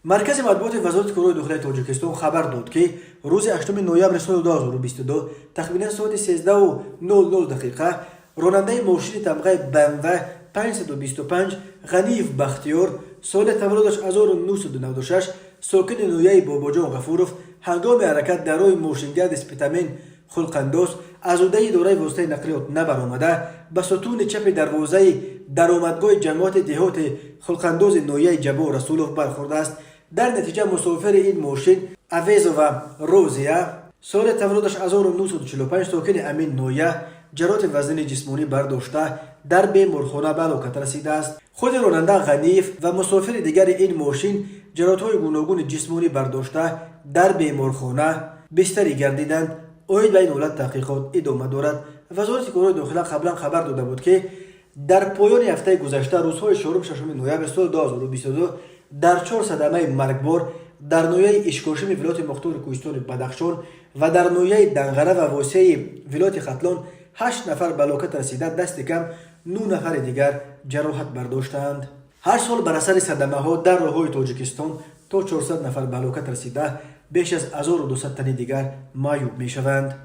مرکز مطبوعات وزارت کارهای داخلی تاجیکستان خبر داد که روز 8 نوامبر سال 2022 تقریبا ساعت 13:00 راننده ماشین تمغه BMW 525 غنیف بختیار سال تولدش 1996 ساکن نویه باباجان غفورов هنگام حرکت در راه ماشینگرد اسپیتامین خلقاندوز از عهده اداره واسطه نقلیات نبرآمده به ستون چپ دروازه درآمدگاه جماعت دهات خلقاندوز نویه جبا رسولوف برخورده است. در نتیجه مسافر این ماشین اویزو و روزیا سال تولدش 1945 ساکن امین نویه جراحت وزن جسمانی برداشته در بیمارخانه به هلاکت رسیده است. خود راننده غنیف و مسافر دیگر این ماشین جراحت‌های گوناگون جسمانی برداشته در بیمارخانه بستری گردیدند. اوید به این حالت تحقیقات ادامه دارد. وزارت کارهای داخلی قبلا خبر داده بود که در پایان هفته گذشته روزهای چهارم ششم نوامبر سال 2022 در 4 صدمه مرگبار در نویه اشکاشم ولایت مختار کوهستان بدخشان و در نویه دنغره و واسه ولایت ختلان 8 نفر به هلاکت رسیده، دست کم 9 نفر دیگر جراحت برداشتند. هر سال بر اثر صدمه ها در راههای تاجیکستان تا 400 نفر به هلاکت رسیده، بیش از 1200 تن دیگر معیوب می شوند.